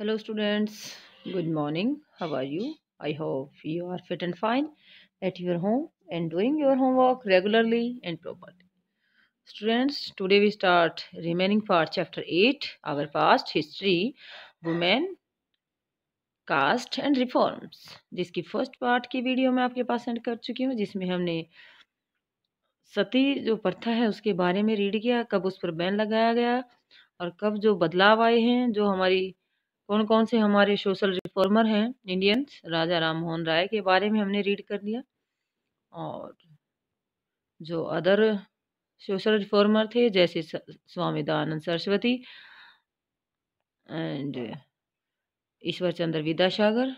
Hello, students. Good morning. How are you? I hope you are fit and fine at your home and doing your homework regularly and properly. Students, today we start remaining part chapter 8, our past history, women, caste and reforms, जिसकी first part की video मैं आपके पास send कर चुकी हूँ, जिसमें हमने सती जो प्रथा है उसके बारे में रीड किया, कब उस पर बैन लगाया गया और कब जो बदलाव आए हैं, जो हमारी कौन कौन से हमारे सोशल रिफॉर्मर हैं इंडियंस, राजा राम मोहन राय के बारे में हमने रीड कर लिया। और जो अदर सोशल रिफॉर्मर थे जैसे स्वामी दयानंद सरस्वती एंड ईश्वर चंद्र विद्यासागर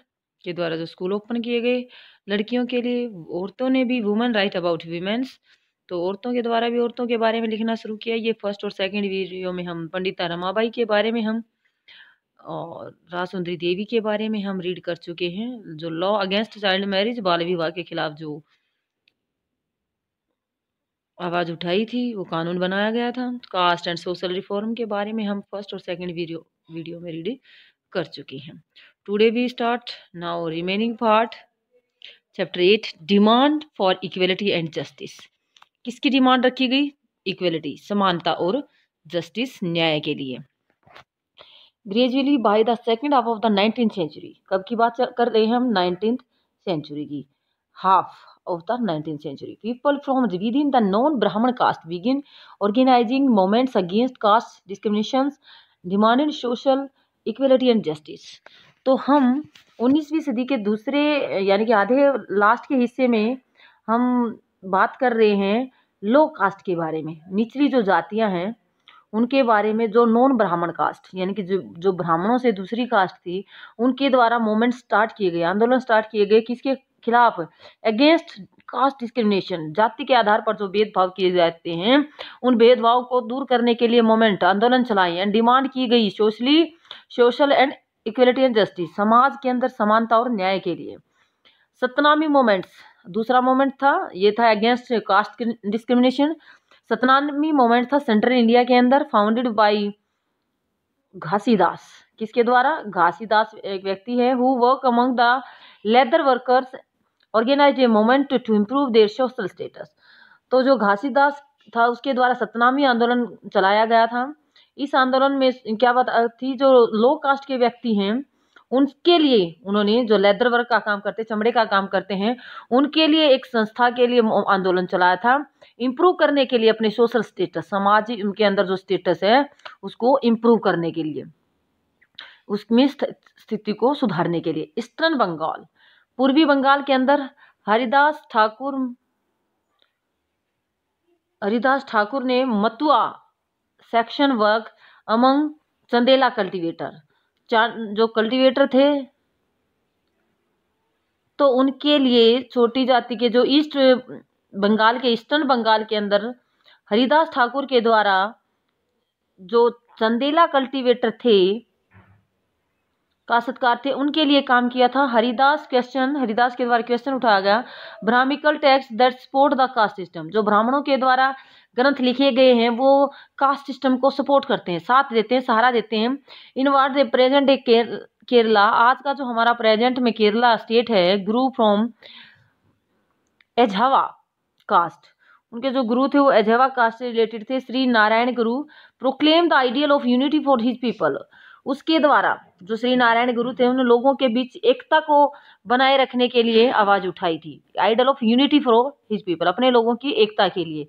के द्वारा जो स्कूल ओपन किए गए लड़कियों के लिए, औरतों ने भी वुमेन राइट अबाउट वीमेंस, तो औरतों के द्वारा भी औरतों के बारे में लिखना शुरू किया। ये फर्स्ट और सेकंड वीडियो में हम पंडिता रमाबाई के बारे में हम और रासुंदरी देवी के बारे में हम रीड कर चुके हैं। जो लॉ अगेंस्ट चाइल्ड मैरिज, बाल विवाह के खिलाफ जो आवाज उठाई थी, वो कानून बनाया गया था। कास्ट एंड सोशल रिफॉर्म के बारे में हम फर्स्ट और सेकंड वीडियो में रीड कर चुकी हैं। Today we start now remaining part chapter 8, demand for equality and justice. किसकी डिमांड रखी गई? इक्वलिटी, समानता और जस्टिस, न्याय के लिए। Gradually by the second half of the 19th century, कब की बात कर रहे हैं हम? 19th सेंचुरी की, half of the 19th century, people from within the non-Brahman caste begin organizing movements against caste discriminations, demanding social equality and justice। तो हम 19वीं सदी के दूसरे यानी कि आधे लास्ट के हिस्से में हम बात कर रहे हैं लो कास्ट के बारे में, निचली जो जातियां हैं उनके बारे में, जो नॉन ब्राह्मण कास्ट यानी कि जो ब्राह्मणों से दूसरी कास्ट थी, उनके द्वारा मूवमेंट स्टार्ट किए गए, आंदोलन स्टार्ट किए गए। किसके खिलाफ? अगेंस्ट कास्ट डिस्क्रिमिनेशन, जाति के आधार पर जो भेदभाव किए जाते हैं उन भेदभाव को दूर करने के लिए मूवमेंट, आंदोलन चलाए एंड डिमांड की गई social and equality and justice, समाज के अंदर समानता और न्याय के लिए। सतनामी मूवमेंट्स दूसरा मूवमेंट था, ये था against caste discrimination. Satnami movement था सेंट्रल इंडिया के अंदर, फाउंडेड बाय घासीदास। किसके द्वारा? घासीदास एक व्यक्ति है, who work among the leather workers, organised a movement to improve their social status. तो जो घासीदास था उसके द्वारा सतनामी आंदोलन चलाया गया था। इस आंदोलन में क्या बात थी? जो लो कास्ट के व्यक्ति हैं उनके लिए उन्होंने, जो लेदर वर्क का काम करते, चमड़े का काम करते हैं, उनके लिए एक संस्था के लिए आंदोलन चलाया था, इम्प्रूव करने के लिए अपने सोशल स्टेटस, समाज उनके अंदर जो स्टेटस है उसको इम्प्रूव करने के लिए, उसमें स्थिति को सुधारने के लिए। ईस्टर्न बंगाल, पूर्वी बंगाल के अंदर हरिदास ठाकुर ने Matua section work among Chandela cultivator, जो कल्टीवेटर थे तो उनके लिए, छोटी जाति के जो ईस्ट बंगाल के, ईस्टर्न बंगाल के अंदर हरिदास ठाकुर के द्वारा जो चंदेला कल्टीवेटर थे, काश्तकार थे, उनके लिए काम किया था। हरिदास के द्वारा क्वेश्चन उठाया गया, Brahmanical text that support the caste system, जो ब्राह्मणों के द्वारा ग्रंथ लिखे गए हैं वो कास्ट सिस्टम को सपोर्ट करते हैं, साथ देते हैं, सहारा देते हैं। इन वाट दे प्रेजेंट ए केरला, आज का जो हमारा प्रेजेंट में केरला स्टेट है, गुरु फ्रॉम एझावा कास्ट, उनके जो गुरु थे वो एझावा कास्ट से रिलेटेड थे। श्री नारायण गुरु proclaim the ideal of unity for his people, उसके द्वारा जो श्री नारायण गुरु थे उन लोगों के बीच एकता को बनाए रखने के लिए आवाज उठाई थी, ideal of unity for his people, अपने लोगों की एकता के लिए।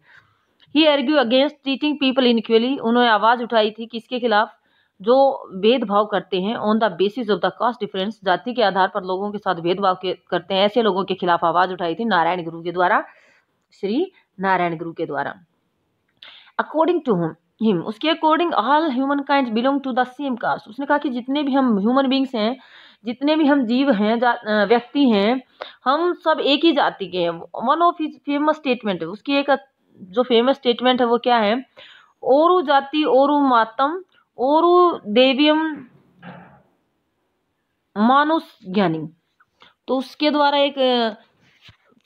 ही आर्ग्यू अगेंस्ट ट्रीटिंग पीपल इनइक्वली, उन्होंने आवाज उठाई थी किसके खिलाफ? जो भेदभाव करते हैं on the basis of the caste difference, जाति के आधार पर लोगों के साथ भेदभाव करते हैं, ऐसे लोगों के खिलाफ आवाज उठाई थी नारायण गुरु के द्वारा, श्री नारायण गुरु के द्वारा। अकॉर्डिंग टू हिम, उसके according all human kind belong to the same caste, उसने कहा कि जितने भी हम ह्यूमन बींग्स हैं, जितने भी हम जीव हैं, व्यक्ति हैं, हम सब एक ही जाति के हैं। One of his famous statement, उसकी एक जो फेमस स्टेटमेंट है वो क्या है? ओरु जाति ओरु मातम ओरु देवियम मानुष ज्ञानी। तो उसके द्वारा एक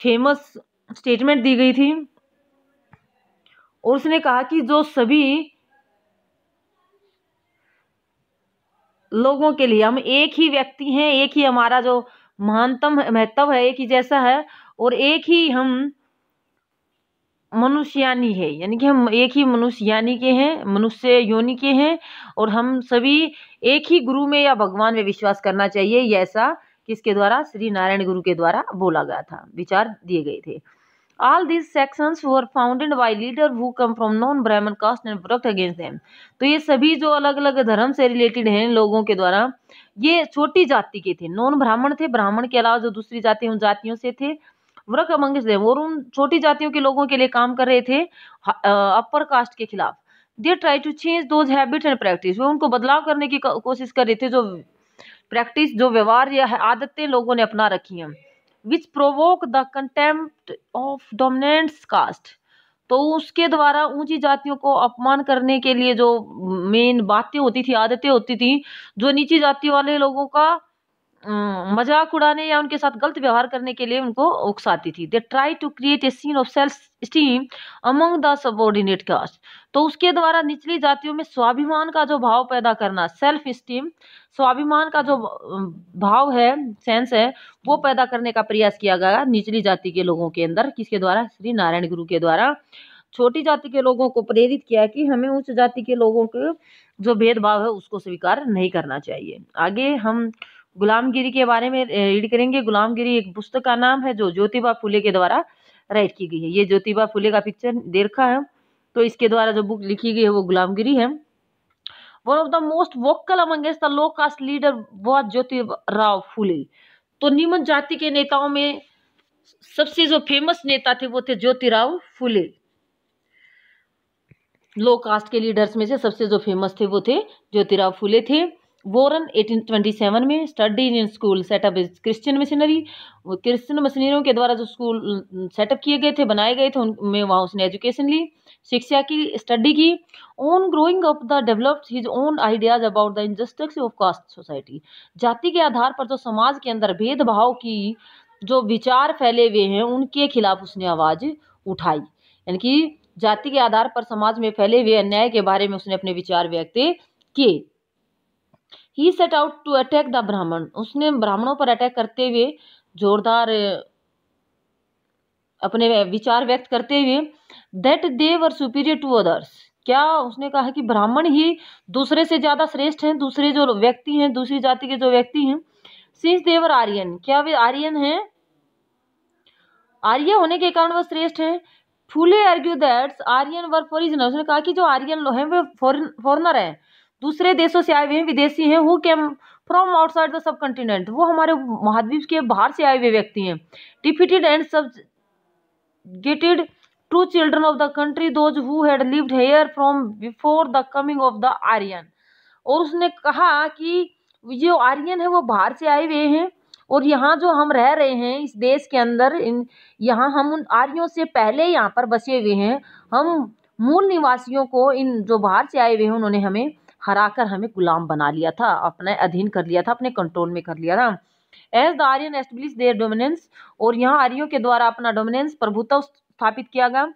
फेमस स्टेटमेंट दी गई थी और उसने कहा कि जो सभी लोगों के लिए, हम एक ही व्यक्ति हैं, एक ही हमारा जो महानतम महत्व है एक ही जैसा है, और एक ही हम मनुष्यानी है, यानी कि हम एक ही मनुष्यानी के हैं, मनुष्य योनि के हैं, और हम सभी एक ही गुरु में या भगवान में विश्वास करना चाहिए। ये ऐसा किसके द्वारा, श्री नारायण गुरु के द्वारा बोला गया था, विचार दिए गए थे। All these sections were founded by leaders who come from non-Brahmin caste and worked against them। तो ये सभी जो अलग अलग धर्म से रिलेटेड हैं लोगों के द्वारा, ये छोटी जाति के थे, नॉन ब्राह्मण थे, ब्राह्मण के अलावा जो दूसरी जाति उन जातियों से थे, वर्क अमंगस्ट देम, और उन छोटी जातियों के लोगों के लिए काम कर रहे थे अपर कास्ट के खिलाफ। They try to change those habits and practice, वो उनको बदलाव करने की कोशिश कर रहे थे, जो प्रैक्टिस, जो व्यवहार या आदतें लोगों ने अपना रखी हैं, which provoke the contempt of dominant caste. तो उसके द्वारा ऊंची जातियों को अपमान करने के लिए जो मेन बातें होती थी, आदतें होती थी, जो नीची जाति वाले लोगों का मजाक उड़ाने या उनके साथ गलत व्यवहार करने के लिए उनको उकसाती थी। They try to create a sense of self esteem among the subordinate caste. तो उसके द्वारा निचली जातियों में स्वाभिमान का जो भाव पैदा करना, सेल्फ स्टीम, स्वाभिमान का जो भाव है, सेंस है, वो पैदा करने का प्रयास किया गया निचली जाति के लोगों के अंदर। किसके द्वारा, श्री नारायण गुरु के द्वारा। छोटी जाति के लोगों को प्रेरित किया कि हमें उच्च जाति के लोगों के जो भेदभाव है उसको स्वीकार नहीं करना चाहिए। आगे हम गुलामगिरी के बारे में रीड करेंगे। गुलामगिरी एक पुस्तक का नाम है जो ज्योतिबा फुले के द्वारा राइट की गई है। ये ज्योतिबा फुले का पिक्चर दे रखा है, तो इसके द्वारा जो बुक लिखी गई है वो गुलामगिरी है। One of the most vocal amongst the low caste leader was Jyotirao Phule. तो निम्न जाति के नेताओं में सबसे जो फेमस नेता थे वो थे ज्योतिराव फुले। लो कास्ट के लीडर्स में से सबसे जो फेमस थे वो थे ज्योतिराव फुले थे। बोरन 1827 में, study in school setup is Christian missionary. Christian मिशनरियों के द्वारा जो स्कूल सेटअप किए गए थे, बनाए गए थे, उनमें वहाँ उसने एजुकेशन ली, शिक्षा की, स्टडी की। On growing up the developed his own ideas about the injustice of caste society. जाति के आधार पर जो समाज के अंदर भेदभाव की जो विचार फैले हुए हैं उनके खिलाफ उसने आवाज उठाई, यानी कि जाति के आधार पर समाज में फैले हुए अन्याय के बारे में उसने अपने विचार व्यक्त किए। He set out to attack the Brahman. उसने ब्राह्मणों पर अटैक करते हुए, जोरदार अपने विचार व्यक्त करते हुए, that they were superior to others. क्या उसने कहा कि ब्राह्मण ही दूसरे से ज्यादा श्रेष्ठ हैं, दूसरे जो व्यक्ति हैं, दूसरी जाति के जो व्यक्ति हैं। सिंस दे वर आर्यन, क्या वे आर्यन हैं, आर्य होने के कारण वह श्रेष्ठ हैं। फुले आर्ग्यू दैट आर्यन वर फॉरिजनर। उसने कहा कि जो आर्यन लोग हैं वे फॉरेनर हैं, दूसरे देशों से आए हुए हैं, विदेशी हैं। Who came from outside the sub continent, वो हमारे महाद्वीप के बाहर से आए हुए व्यक्ति हैं। Defeated and subjugated true children of the country those who had lived here from before the coming of the Aryan. और उसने कहा कि जो आर्यन है वो बाहर से आए हुए हैं, और यहाँ जो हम रह रहे हैं इस देश के अंदर, यहाँ हम उन आर्यों से पहले यहाँ पर बसे हुए हैं। हम मूल निवासियों को, इन जो बाहर से आए हुए हैं, उन्होंने हमें हराकर हमें गुलाम बना लिया था, अपने अधीन कर लिया था, अपने कंट्रोल में कर लिया था। As the Aryan establish their dominance, और यहाँ आर्यों के द्वारा अपना डोमिनेंस, प्रभुत्व स्थापित किया गया।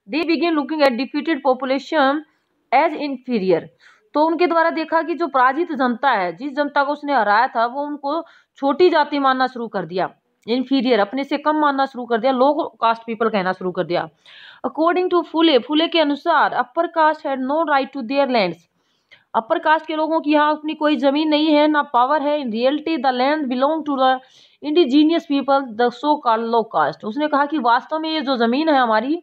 They begin looking at defeated population as inferior. तो उनके द्वारा देखा कि जो पराजित जनता है, जिस जनता को उसने हराया था, वो उनको छोटी जाति मानना शुरू कर दिया, इंफीरियर, अपने से कम मानना शुरू कर दिया, लो कास्ट पीपल कहना शुरू कर दिया। अकॉर्डिंग टू फुले, फुले के अनुसार upper caste had no right to their lands. Upper caste के लोगों की यहाँ अपनी कोई जमीन नहीं है, ना पावर है। In reality the land belong to the indigenous people, the so called low caste. उसने कहा कि वास्तव में ये जो जमीन है हमारी,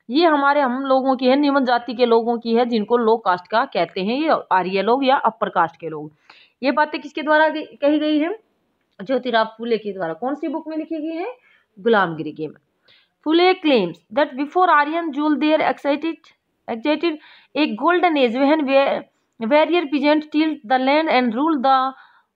ये हमारे हम लोगों की है, निम्न जाति के लोगों की है, जिनको लो कास्ट का कहते हैं, ये आर्य लोग या अपर कास्ट के लोग। ये बातें किसके द्वारा कही गई है, ज्योतिराव फुले के द्वारा। कौन सी बुक में लिखी गई है, गुलामगिरी के में। Phule claims that before Aryan rule there excited a golden age when warrior peasant tilled the land and rule the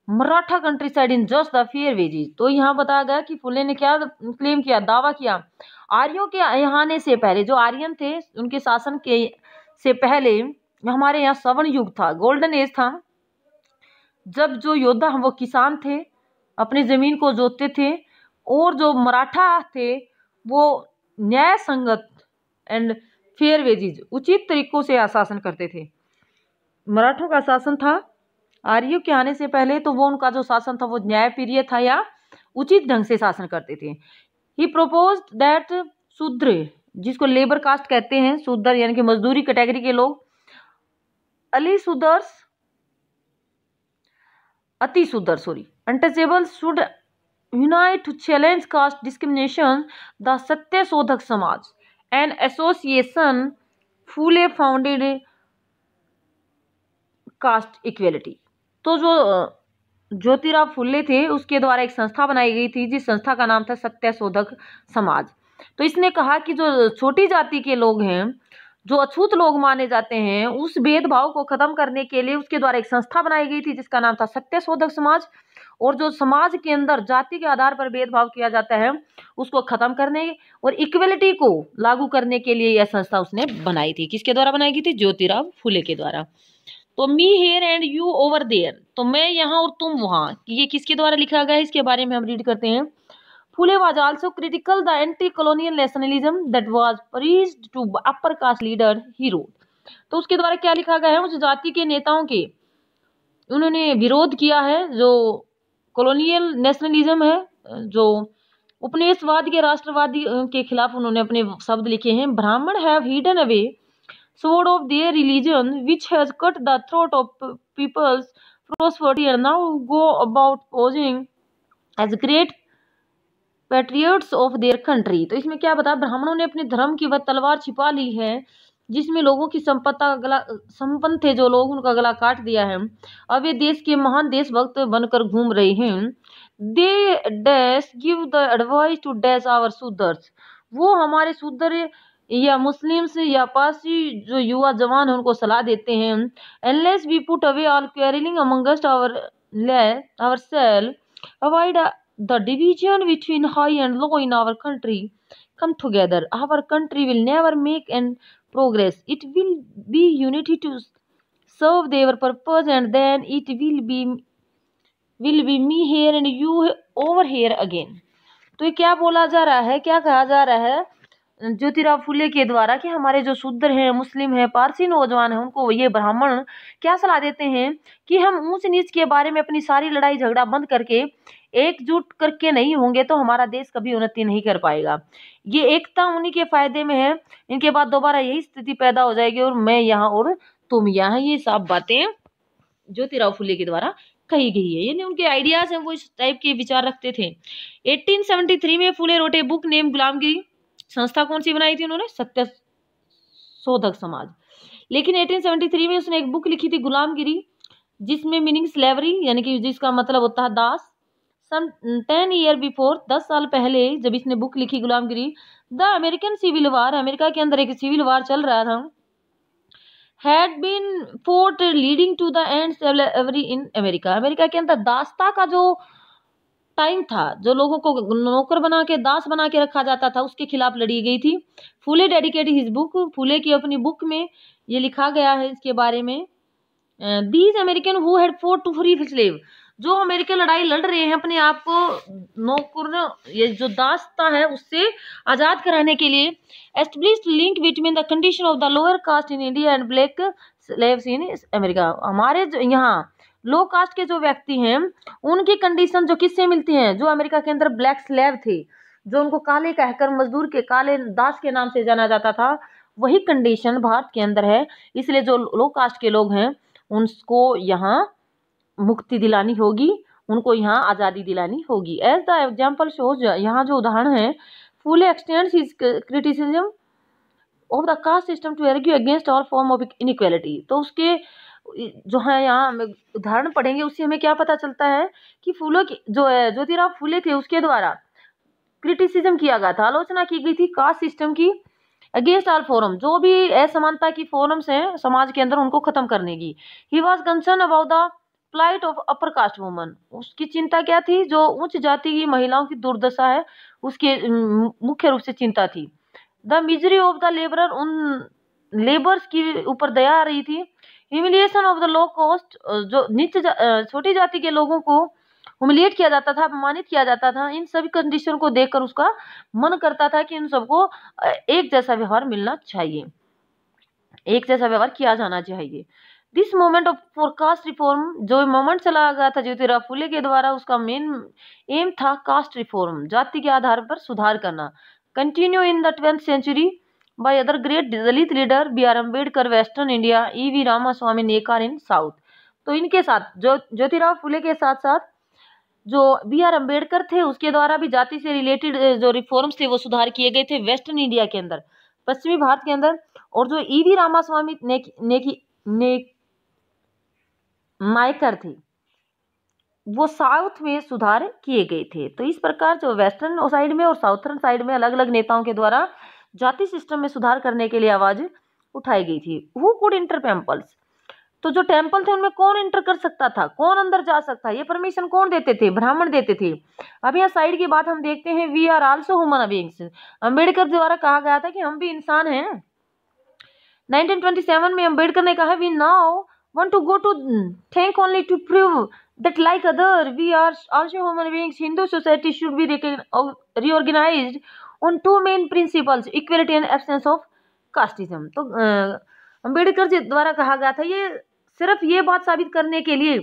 Maratha countryside in just the fair wages. तो यहाँ बताया गया कि फुले ने क्या क्लेम किया, दावा किया, आर्यों के यहाँ आने से पहले, जो आर्यन थे उनके शासन के से पहले हमारे यहाँ स्वर्ण युग था, गोल्डन एज था, जब जो योद्धा वो किसान थे, अपनी जमीन को जोतते थे, और जो मराठा थे वो न्याय संगत एंड फेयर वेजेज, उचित तरीकों से शासन करते थे। मराठों का शासन था आर्यों के आने से पहले तो वो उनका जो शासन था वो न्यायप्रिय था या उचित ढंग से शासन करते थे। ही प्रोपोज्ड दैट शूद्र, जिसको लेबर कास्ट कहते हैं, शूद्र यानी कि मजदूरी कैटेगरी के लोग, Ali Shudras, Ati Shudra sorry, untouchable should unite to challenge caste discrimination. The Satyashodhak Samaj an association Phule founded caste equality. तो जो ज्योतिराव फुले थे उसके द्वारा एक संस्था बनाई गई थी, जिस संस्था का नाम था सत्यशोधक समाज। तो इसने कहा कि जो छोटी जाति के लोग हैं, जो अछूत लोग माने जाते हैं, उस भेदभाव को खत्म करने के लिए उसके द्वारा एक संस्था बनाई गई थी जिसका नाम था सत्यशोधक समाज। और जो समाज के अंदर जाति के आधार पर भेदभाव किया जाता है उसको खत्म करने और इक्वलिटी को लागू करने के लिए यह संस्था उसने बनाई थी। किसके द्वारा बनाई गई थी? ज्योतिराव फुले के द्वारा। तो me here and you over there, तो मैं यहाँ और तुम वहाँ, ये किसके द्वारा लिखा गया है इसके बारे में हम रीड करते हैं। फुले was also critical the anti-colonial nationalism that was preached to upper caste leader, he wrote। तो उसके द्वारा क्या लिखा गया है? उस जाति के नेताओं के उन्होंने विरोध किया है जो कॉलोनियल नेशनलिज्म है, जो उपनिवेशवाद के राष्ट्रवादी के खिलाफ उन्होंने अपने शब्द लिखे हैं। ब्राह्मण have hidden away sword of their religion which has cut the throat of people's prosperity and now go about posing as great patriots of their country। तो इसमें क्या बता, ब्राह्मणों ने अपने धर्म की वह तलवार छिपा ली है जिसमें लोगों की संपन्न थे जो लोग, उनका गला काट दिया है। अब ये देश के महान देशभक्त बनकर घूम रहे हैं। They dash give the advice to dash our Shudras, वो हमारे शूद्र या मुस्लिम्स या पारसी जो युवा जवान है उनको सलाह देते हैं। Unless we put away all quarrelling amongst ourselves, avoid the division between high and low in our country, come together, our country will never make an progress, it will be unity to serve their purpose and then it will be me here and you over here again। तो ये क्या बोला जा रहा है, क्या कहा जा रहा है ज्योतिराव फुले के द्वारा कि हमारे जो शूद्र हैं, मुस्लिम हैं, पारसी नौजवान हैं, उनको ये ब्राह्मण क्या सलाह देते हैं कि हम ऊंच नीच के बारे में अपनी सारी लड़ाई झगड़ा बंद करके एकजुट करके नहीं होंगे तो हमारा देश कभी उन्नति नहीं कर पाएगा। ये एकता उन्हीं के फायदे में है, इनके बाद दोबारा यही स्थिति पैदा हो जाएगी और मैं यहाँ और तुम यहाँ। ये सब बातें ज्योतिराव फुले के द्वारा कही गई है, यानी उनके आइडियाज हैं, वो इस टाइप के विचार रखते थे। 1873 में फुले रोटे बुक नेम गुलामगिरी। संस्था कौन सी बनाई थी उन्होंने? सत्यशोधक समाज। लेकिन 1873 में उसने एक बुक लिखी थी गुलामगिरी, जिसमें मीनिंग स्लेवरी, यानी कि जिसका मतलब होता है दास। 10 ईयर बिफोर, 10 साल पहले जब इसने बुक लिखी Gulamgiri, the American civil war, America के अंदर एक सिविल वार चल रहा था, had been fought leading to the end slavery in America. America के अंदर दासता का जो टाइम था, जो लोगों को नौकर बना के दास बना के रखा जाता था, उसके खिलाफ लड़ी गई थी। फुले डेडिकेटेड हिज बुक, फुले की अपनी बुक में ये लिखा गया है इसके बारे में। These American who had fought to free slave, जो अमेरिकन लड़ाई लड़ रहे हैं अपने आप को नौकर, ये जो दासता है उससे आजाद कराने के लिए। Established link between the condition of the lower caste in India and black slaves in America. हमारे यहाँ लो कास्ट के जो व्यक्ति हैं उनकी कंडीशन जो किससे मिलती हैं? जो अमेरिका के अंदर ब्लैक स्लेव थे, जो उनको काले कहकर मजदूर के काले दास के नाम से जाना जाता था, वही कंडीशन भारत के अंदर है। इसलिए जो लो कास्ट के लोग हैं उनको यहाँ मुक्ति दिलानी होगी, उनको यहाँ आज़ादी दिलानी होगी। एज द एग्जाम्पल शोज, यहाँ जो उदाहरण है, Phule extends his criticism of the caste system to argue against all form of inequality. तो उसके जो है यहाँ हम उदाहरण पढ़ेंगे, उससे हमें क्या पता चलता है कि फूलों की जो है ज्योतिराव फुले थे उसके द्वारा क्रिटिसिज्म किया गया था, आलोचना की गई थी कास्ट सिस्टम की, अगेंस्ट ऑल फॉर्म, जो भी असमानता की फॉर्म्स हैं समाज के अंदर उनको खत्म करने की। He was concern about the plight of upper caste woman, उसकी चिंता क्या थी? जो उच्च जाति की महिलाओं की दुर्दशा है उसके मुख्य रूप से चिंता थी। The misery of the labourer, उन लेबर्स की ऊपर दया आ रही थी। Humiliation of the low cost, जो नीचे छोटी जाति के लोगों को ह्यूमिलिएट किया जाता था, अपमानित किया जाता था, इन सभी कंडीशन को देखकर उसका मन करता था कि इन सबको एक जैसा व्यवहार मिलना चाहिए, एक जैसा व्यवहार किया जाना चाहिए। This moment of for caste reform, जो मोमेंट चला गया था ज्योतिराव फुले के द्वारा, उसका मेन एम था कास्ट रिफॉर्म, जाति के आधार पर सुधार करना। Continue in the 20th century by other great Dalit leader B R Ambedkar western India, E V. Ramaswamy Naicker in south. तो इनके साथ जो ज्योतिराव फुले के साथ साथ जो बी आर अम्बेडकर थे, उसके द्वारा भी जाति से रिलेटेड जो रिफॉर्म्स थे वो सुधार किए गए थे वेस्टर्न इंडिया के अंदर, पश्चिमी भारत के अंदर। और जो ई.वी. रामास्वामी नायकर थे, वो साउथ में सुधार किए गए थे। तो इस प्रकार जो वेस्टर्न साइड में और साउथर्न साइड में अलग अलग नेताओं के द्वारा जाति सिस्टम में सुधार करने के लिए आवाज उठाई गई थी। हु कुड इंटर टेम्पल्स, तो जो टेम्पल थे उनमें कौन इंटर कर सकता था, कौन अंदर जा सकता है, ये परमिशन कौन देते थे, ब्राह्मण देते थे। अब यहाँ साइड की बात हम देखते हैं, we are also human beings, Ambedkar द्वारा कहा गया था कि हम भी इंसान हैं। 1927 में अम्बेडकर ने कहा, we now want to go to think only to prove that like other we are also human beings, Hindu society should be reorganized on two main principles, equality and absence of casteism। तो अम्बेडकर जी द्वारा कहा गया था, ये सिर्फ ये बात साबित करने के लिए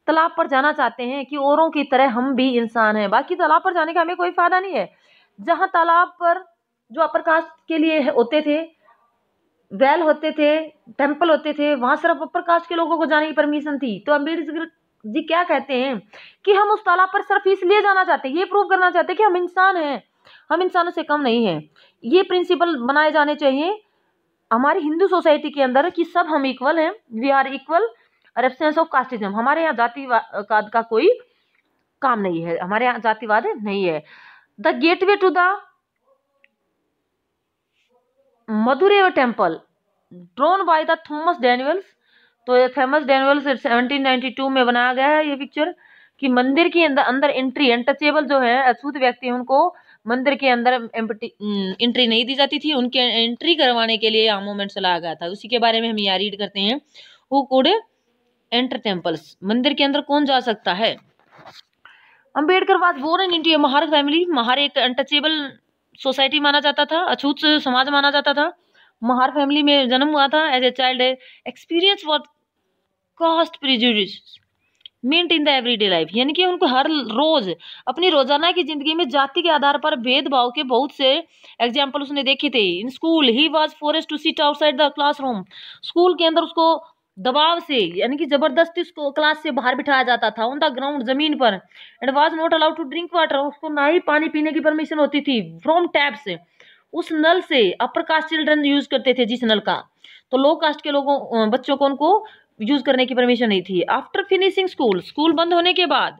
तालाब पर जाना चाहते हैं कि औरों की तरह हम भी इंसान हैं, बाकी तालाब पर जाने का हमें कोई फायदा नहीं है। जहां तालाब पर जो अपर कास्ट के लिए होते थे, वेल होते थे, टेम्पल होते थे, वहां सिर्फ अपर कास्ट के लोगों को जाने की परमिशन थी। तो अम्बेडकर जी क्या कहते हैं कि हम उस तालाब पर सिर्फ इसलिए जाना चाहते हैं, ये प्रूव करना चाहते हैं कि हम इंसान हैं, हम इंसानों से कम नहीं हैं। ये प्रिंसिपल बनाए जाने चाहिए हमारी हिंदू सोसाइटी के अंदर कि सब हम इक्वल हैं, वी आर इक्वल और एब्सेंस ऑफ कास्टिज्म, हमारे यहाँ जातिवाद का कोई काम नहीं है, हमारे यहाँ जातिवाद नहीं है। The gateway to the Madurai temple drawn by the Thomas Daniells, तो ये थॉमस डैनियल्स 1792 में बनाया गया है ये पिक्चर, कि मंदिर के अंदर एंट्री, अनटचेबल जो है अछूत व्यक्ति, उनको मंदिर के अंदर एंट्री नहीं दी जाती थी, उनके एंट्री करवाने के लिए यहाँ मूवमेंट चलाया गया था। उसी के बारे में हम यहाँ रीड करते हैं, हु कुड एंटर टेम्पल्स, मंदिर के अंदर कौन जा सकता है। Ambedkar was born into a Mahar family, Mahar एक अनटचेबल सोसाइटी माना जाता था, अछूत समाज माना जाता था, महार फैमिली में जन्म हुआ था। As a child experience what caste prejudice meant in the everyday life, यानी कि उनको हर रोज अपनी रोजाना की जिंदगी में जाति के आधार पर भेदभाव के बहुत से एग्जाम्पल उसने देखे थे। In school he was forced to sit outside the classroom, school के अंदर उसको दबाव से यानी कि जबरदस्ती उसको क्लास से बाहर बिठाया जाता था, ऑन द ग्राउंड, जमीन पर। And was not allowed to drink water, उसको ना ही पानी पीने की परमिशन होती थी फ्रॉम टैप से, उस नल से। अपर कास्ट चिल्ड्रन यूज करते थे जिस नल का, तो लो कास्ट के लोगों बच्चों को उनको यूज करने की परमिशन नहीं थी। आफ्टर फिनिशिंग स्कूल, स्कूल बंद होने के बाद,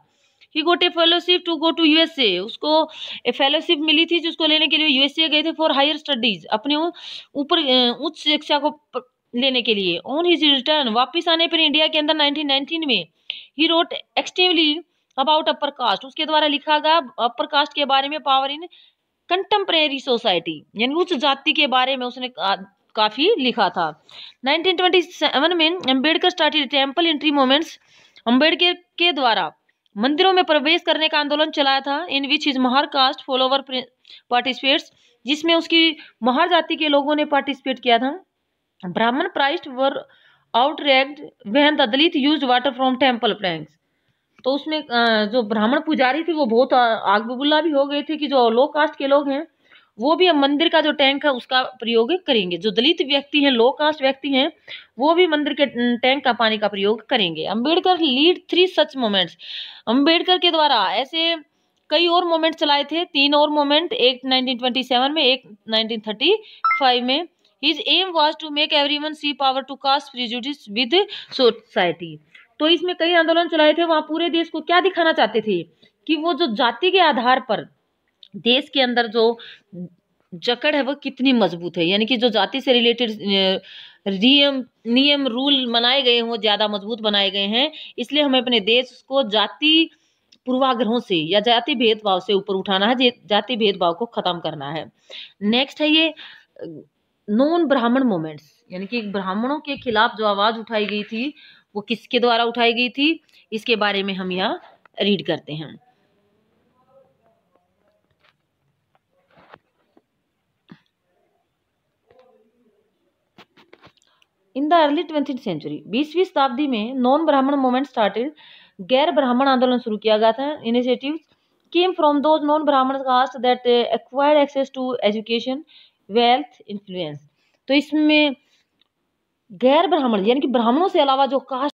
he got a fellowship to go to USA, उसको ए फेलोशिप मिली थी जिसको लेने के लिए यूएसए गए थे फॉर हायर स्टडीज, अपने ऊपर उच्च शिक्षा को लेने के लिए। ऑन हिज रिटर्न, वापिस आने पर इंडिया के अंदर 1919 में he wrote extensively about upper caste, उसके द्वारा लिखा गया अपर कास्ट के बारे में, पावर इन कंटेम्परेरी सोसाइटी, यानी उच्च जाति के बारे में उसने काफी लिखा था। 1927 में Ambedkar started temple entry movements, Ambedkar के द्वारा मंदिरों में प्रवेश करने का आंदोलन चलाया था, in which his Mahar caste follower participates, जिसमें उसकी महार जाति के लोगों ने पार्टिसिपेट किया था। Brahman priest were outraged when the Dalit used water from temple tanks, तो उसमें जो ब्राह्मण पुजारी थी वो बहुत आग बबूला भी हो गए थे कि जो लो कास्ट के लोग हैं वो भी अब मंदिर का जो टैंक है उसका प्रयोग करेंगे, जो दलित व्यक्ति हैं, लो कास्ट व्यक्ति हैं, वो भी मंदिर के टैंक का पानी का प्रयोग करेंगे। अम्बेडकर लीड 3 सच मोमेंट्स, अम्बेडकर के द्वारा ऐसे कई और मोमेंट चलाए थे, 3 और मोमेंट, एक 1927 में, एक 1935 में। His aim was to make everyone see power to caste prejudice with society, तो इसमें कई आंदोलन चलाए थे, वहां पूरे देश को क्या दिखाना चाहते थे कि वो जो जाति के आधार पर देश के अंदर जो जकड़ है वो कितनी मजबूत है, यानी कि जो जाति से रिलेटेड नियम रूल बनाए गए हैं वो ज्यादा मजबूत बनाए गए हैं। इसलिए हमें अपने देश को जाति पूर्वाग्रहों से या जाति भेदभाव से ऊपर उठाना है, जाति भेदभाव को खत्म करना है। नेक्स्ट है ये नॉन ब्राह्मण मूवमेंट्स, यानी कि ब्राह्मणों के खिलाफ जो आवाज उठाई गई थी वो किसके द्वारा उठाई गई थी, इसके बारे में हम यहाँ रीड करते हैं। In the early 20th century, 20वीं शताब्दी में नॉन ब्राह्मण मूवमेंट स्टार्टेड, गैर ब्राह्मण आंदोलन शुरू किया गया था। Initiatives came from those non Brahman caste that acquired access to education, wealth, influence. तो इसमें गैर ब्राह्मण यानी कि ब्राह्मणों से अलावा जो कास्ट